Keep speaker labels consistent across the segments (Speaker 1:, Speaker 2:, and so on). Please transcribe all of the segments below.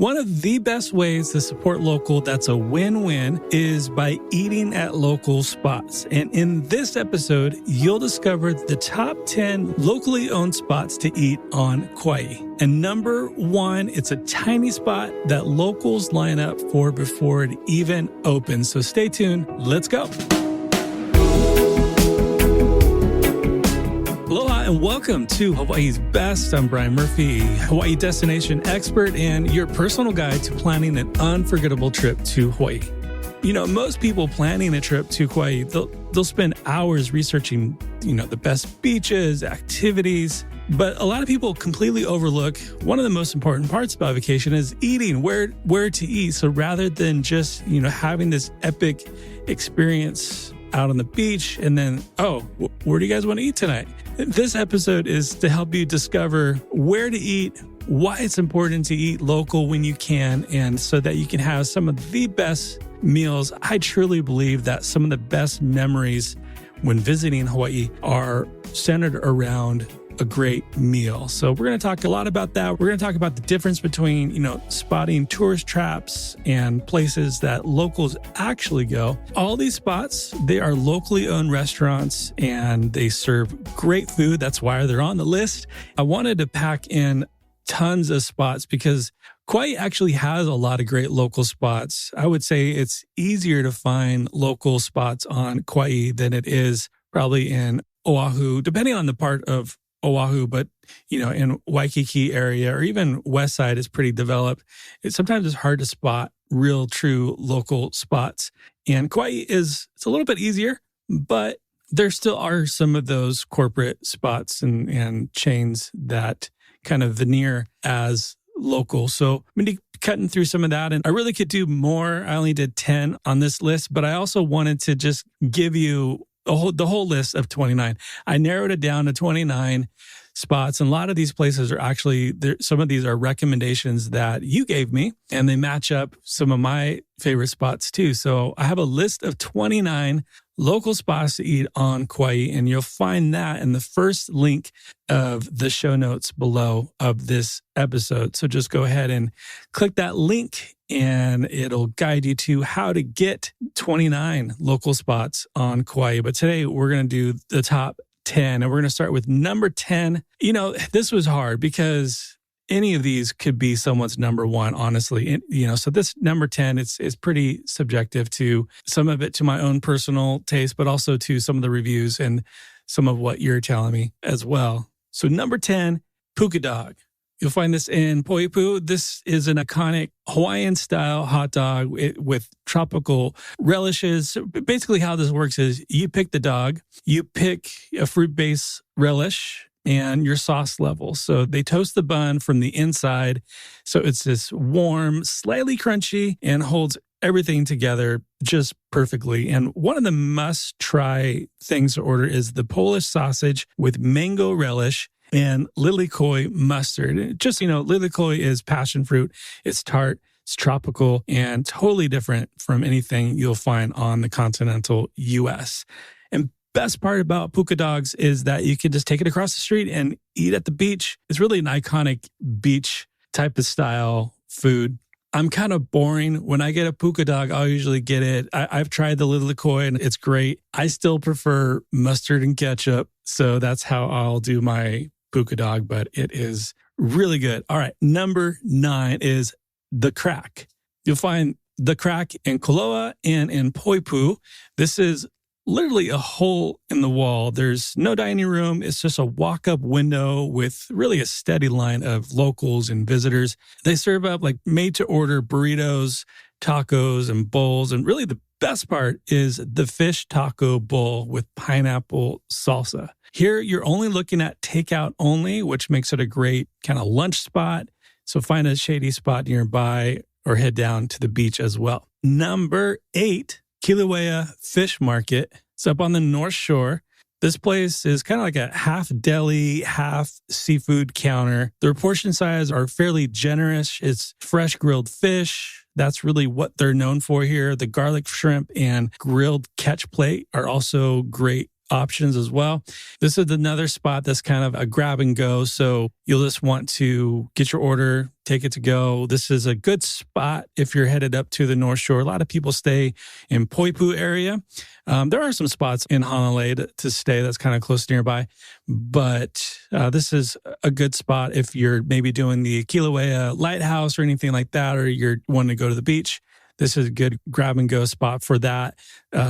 Speaker 1: One of the best ways to support local that's a win-win is by eating at local spots. And in this episode, you'll discover the top 10 locally owned spots to eat on Kauai. And number 1, it's a tiny spot that locals line up for before it even opens. So stay tuned. Let's go. Aloha and welcome to Hawaii's Best. I'm Brian Murphy, Hawaii destination expert and your personal guide to planning an unforgettable trip to Hawaii. You know, most people planning a trip to Hawaii, they'll spend hours researching, the best beaches, activities, but a lot of people completely overlook one of the most important parts about vacation is eating, where to eat. So rather than just, having this epic experience out on the beach and then, where do you guys want to eat tonight? This episode is to help you discover where to eat, why it's important to eat local when you can, and so that you can have some of the best meals. I truly believe that some of the best memories when visiting Hawaii are centered around a great meal. So we're going to talk a lot about that. We're going to talk about the difference between, spotting tourist traps and places that locals actually go. All these spots, they are locally owned restaurants and they serve great food. That's why they're on the list. I wanted to pack in tons of spots because Kauai actually has a lot of great local spots. I would say it's easier to find local spots on Kauai than it is probably in Oahu, depending on the part of Oahu, but in Waikiki area or even West Side is pretty developed. Sometimes it's hard to spot real, true local spots. And Kauai it's a little bit easier, but there still are some of those corporate spots and chains that kind of veneer as local. So I'm going to be cutting through some of that. And I really could do more. I only did 10 on this list, but I also wanted to just give you the whole list of 29. I narrowed it down to 29 spots. And a lot of these places are actually, some of these are recommendations that you gave me, and they match up some of my favorite spots too. So I have a list of 29 local spots to eat on Kauai, and you'll find that in the first link of the show notes below of this episode. So just go ahead and click that link and it'll guide you to how to get 29 local spots on Kauai. But today we're going to do the top 10 and we're going to start with number 10. This was hard because any of these could be someone's number one, honestly. So this number 10 is pretty subjective to some of it to my own personal taste, but also to some of the reviews and some of what you're telling me as well. So number 10, puka dog. You'll find this in Poipu. This is an iconic Hawaiian-style hot dog with tropical relishes. Basically, how this works is you pick the dog, you pick a fruit-based relish, and your sauce level. So they toast the bun from the inside. So it's this warm, slightly crunchy, and holds everything together just perfectly. And one of the must-try things to order is the Polish sausage with mango relish and lilikoi mustard. Just, lilikoi is passion fruit. It's tart, it's tropical, and totally different from anything you'll find on the continental U.S. And best part about puka dogs is that you can just take it across the street and eat at the beach. It's really an iconic beach type of style food. I'm kind of boring. When I get a puka dog, I'll usually get it. I've tried the lilikoi and it's great. I still prefer mustard and ketchup. So that's how I'll do my puka dog, but it is really good. All right. Number 9 is the crack. You'll find the crack in Kalua and in Poipu. This is literally a hole in the wall. There's no dining room. It's just a walk-up window with really a steady line of locals and visitors. They serve up like made-to-order burritos, tacos, and bowls. And really the best part is the fish taco bowl with pineapple salsa. Here, you're only looking at takeout only, which makes it a great kind of lunch spot. So find a shady spot nearby or head down to the beach as well. Number 8, Kilauea Fish Market. It's up on the North Shore. This place is kind of like a half deli, half seafood counter. Their portion size are fairly generous. It's fresh grilled fish. That's really what they're known for here. The garlic shrimp and grilled catch plate are also great options as well. This is another spot that's kind of a grab and go. So you'll just want to get your order, take it to go. This is a good spot if you're headed up to the North Shore. A lot of people stay in Poipu area. There are some spots in Honolulu to stay that's kind of close nearby, but this is a good spot if you're maybe doing the Kilauea Lighthouse or anything like that, or you're wanting to go to the beach. This is a good grab and go spot for that.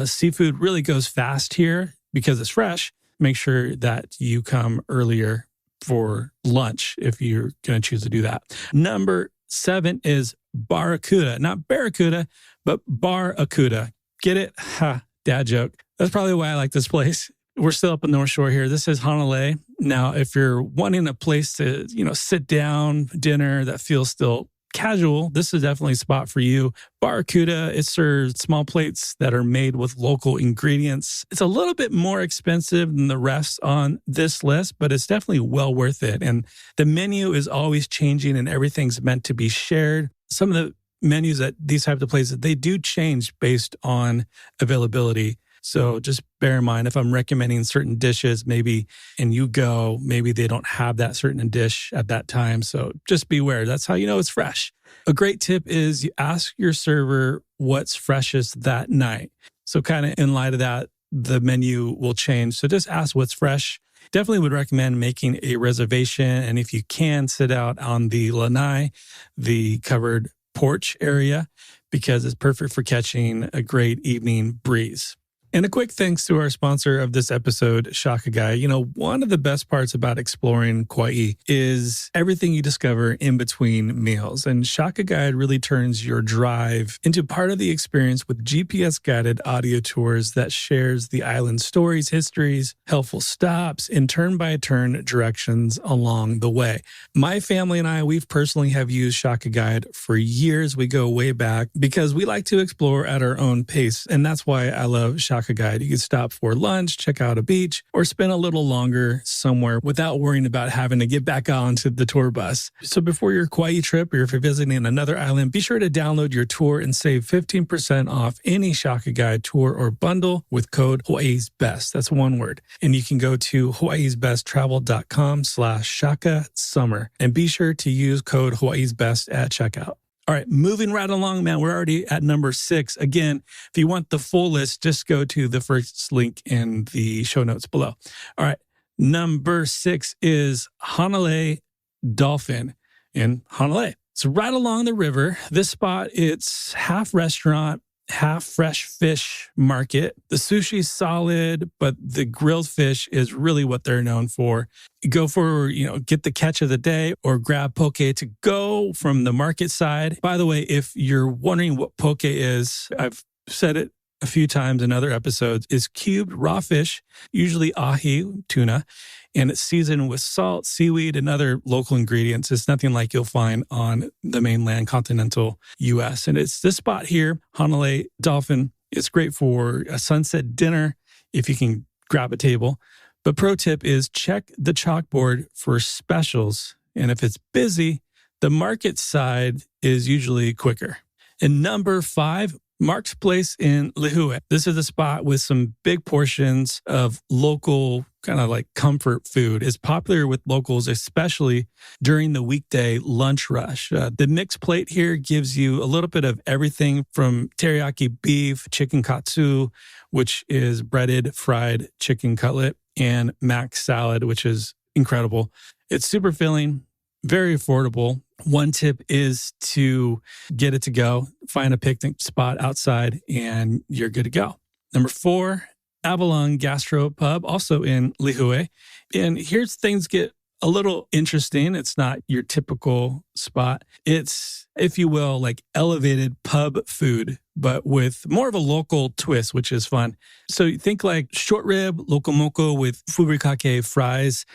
Speaker 1: Seafood really goes fast here because it's fresh. Make sure that you come earlier for lunch if you're going to choose to do that. Number 7 is Barracuda. Not Barracuda, but Barracuda. Get it? Ha, dad joke. That's probably why I like this place. We're still up in North Shore here. This is Honolulu. Now, if you're wanting a place to, sit down, dinner that feels still casual, this is definitely a spot for you. Barracuda, it serves small plates that are made with local ingredients. It's a little bit more expensive than the rest on this list, but it's definitely well worth it. And the menu is always changing and everything's meant to be shared. Some of the menus at these types of places, they do change based on availability. So just bear in mind, if I'm recommending certain dishes, maybe they don't have that certain dish at that time. So just beware. That's how you know it's fresh. A great tip is you ask your server what's freshest that night. So kind of in light of that, the menu will change. So just ask what's fresh. Definitely would recommend making a reservation. And if you can, sit out on the lanai, the covered porch area, because it's perfect for catching a great evening breeze. And a quick thanks to our sponsor of this episode, Shaka Guy. One of the best parts about exploring Kauai is everything you discover in between meals. And Shaka Guide really turns your drive into part of the experience with GPS-guided audio tours that shares the island's stories, histories, helpful stops, and turn-by-turn directions along the way. My family and I, we've personally have used Shaka Guide for years. We go way back because we like to explore at our own pace. And that's why I love Shaka Guide. You can stop for lunch, check out a beach, or spend a little longer somewhere without worrying about having to get back onto the tour bus. So before your Kauai trip, or if you're visiting another island, be sure to download your tour and save 15% off any Shaka Guide tour or bundle with code Hawaii's Best. That's one word. And you can go to hawaiisbesttravel.com/Shaka Summer and be sure to use code Hawaii's Best at checkout. All right, moving right along, man. We're already at number 6. Again, if you want the full list, just go to the first link in the show notes below. All right, number 6 is Honolulu Dolphin in Honolulu. It's right along the river. This spot, it's half restaurant, half fresh fish market. The sushi's solid, but the grilled fish is really what they're known for. You go for, get the catch of the day or grab poke to go from the market side. By the way, if you're wondering what poke is, I've said it a few times in other episodes, is cubed raw fish, usually ahi, tuna, and it's seasoned with salt, seaweed, and other local ingredients. It's nothing like you'll find on the mainland continental U.S. And it's this spot here, Honolulu Dolphin. It's great for a sunset dinner if you can grab a table. But pro tip is check the chalkboard for specials. And if it's busy, the market side is usually quicker. And number 5, Mark's Place in Lihue. This is a spot with some big portions of local kind of like comfort food. It's popular with locals, especially during the weekday lunch rush. The mixed plate here gives you a little bit of everything from teriyaki beef, chicken katsu, which is breaded fried chicken cutlet, and mac salad, which is incredible. It's super filling, very affordable. One tip is to get it to go, find a picnic spot outside, and you're good to go. Number 4, Avalon Gastro Pub, also in Lihue. And here's things get a little interesting. It's not your typical spot. It's, if you will, like elevated pub food, but with more of a local twist, which is fun. So you think like short rib, loco moco with furikake fries.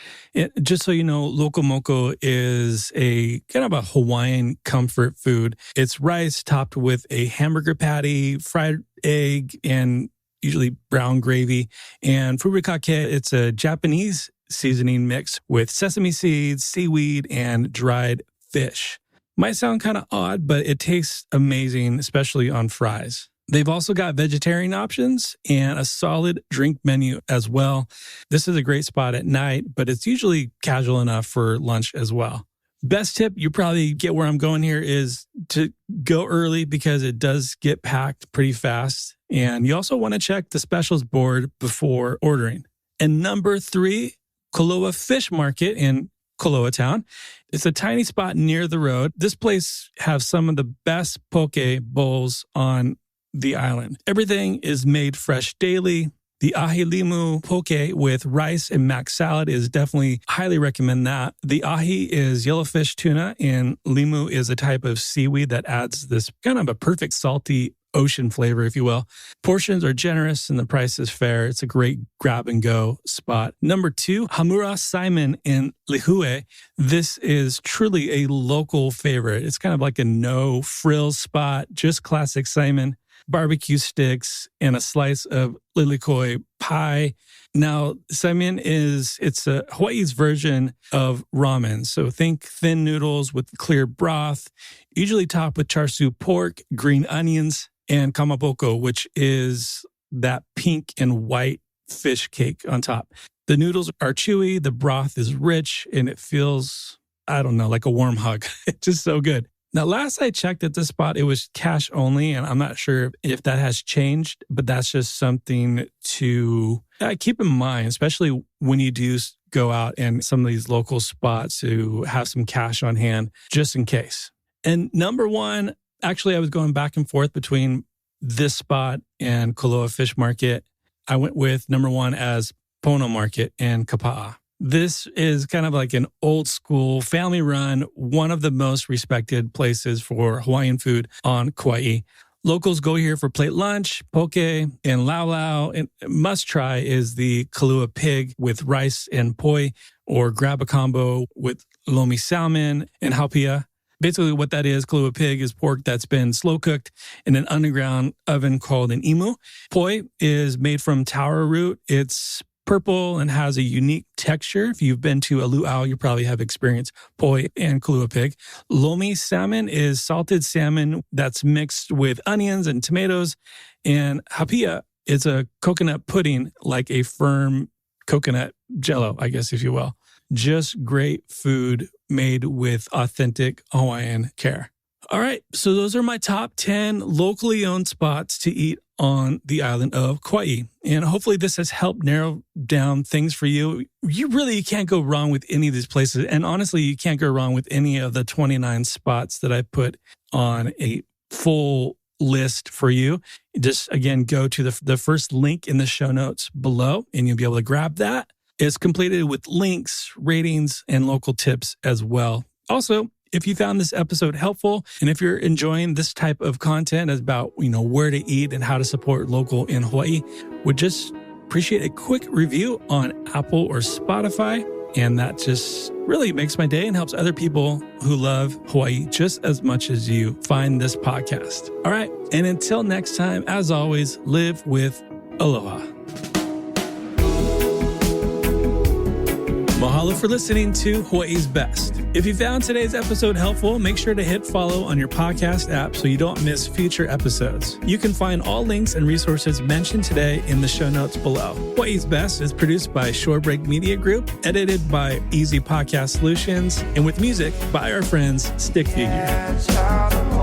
Speaker 1: Just so you know, loco moco is a kind of a Hawaiian comfort food. It's rice topped with a hamburger patty, fried egg, and usually brown gravy. And furikake, it's a Japanese seasoning mix with sesame seeds, seaweed, and dried fish. Might sound kind of odd, but it tastes amazing, especially on fries. They've also got vegetarian options and a solid drink menu as well. This is a great spot at night, but it's usually casual enough for lunch as well. Best tip, you probably get where I'm going here, is to go early because it does get packed pretty fast. And you also want to check the specials board before ordering. And number 3, Kalua Fish Market in Kalua Town. It's a tiny spot near the road. This place has some of the best poke bowls on the island. Everything is made fresh daily. The ahi limu poke with rice and mac salad is definitely, highly recommend that. The ahi is yellowfish tuna and limu is a type of seaweed that adds this kind of a perfect salty ocean flavor, if you will. Portions are generous and the price is fair. It's a great grab and go spot. Number 2, Hamura Simon in Lihue. This is truly a local favorite. It's kind of like a no frills spot, just classic Simon. Barbecue sticks, and a slice of lilikoi pie. Now, Simon it's Hawaii's version of ramen. So think thin noodles with clear broth, usually topped with char siu pork, green onions, and kamapoko, which is that pink and white fish cake on top. The noodles are chewy, the broth is rich, and it feels, like a warm hug. It's just so good. Now, last I checked at this spot, it was cash only, and I'm not sure if that has changed, but that's just something to keep in mind, especially when you do go out and some of these local spots to have some cash on hand, just in case. And number 1, actually, I was going back and forth between this spot and Kalua Fish Market. I went with number 1 as Pono Market and Kapa'a. This is kind of like an old school, family run, one of the most respected places for Hawaiian food on Kauai. Locals go here for plate lunch, poke, and lau. And must try is the kalua pig with rice and poi, or grab a combo with lomi salmon and haupia. Basically what that is, kalua pig is pork that's been slow cooked in an underground oven called an imu. Poi is made from taro root. It's purple and has a unique texture. If you've been to a luau, you probably have experienced poi and kalua pig. Lomi salmon is salted salmon that's mixed with onions and tomatoes. And haupia is a coconut pudding, like a firm coconut jello, I guess, if you will. Just great food made with authentic Hawaiian care. All right, so those are my top 10 locally owned spots to eat on the island of Kauai. And hopefully this has helped narrow down things for you. You can't go wrong with any of these places. And honestly, you can't go wrong with any of the 29 spots that I put on a full list for you. Just, again, go to the first link in the show notes below, and you'll be able to grab that. It's completed with links, ratings, and local tips as well. Also, if you found this episode helpful, and if you're enjoying this type of content about, where to eat and how to support local in Hawaii, would just appreciate a quick review on Apple or Spotify. And that just really makes my day and helps other people who love Hawaii just as much as you find this podcast. All right. And until next time, as always, live with aloha. Mahalo for listening to Hawaii's Best. If you found today's episode helpful, make sure to hit follow on your podcast app so you don't miss future episodes. You can find all links and resources mentioned today in the show notes below. Hawaii's Best is produced by Shorebreak Media Group, edited by Easy Podcast Solutions, and with music by our friends Stick Figure.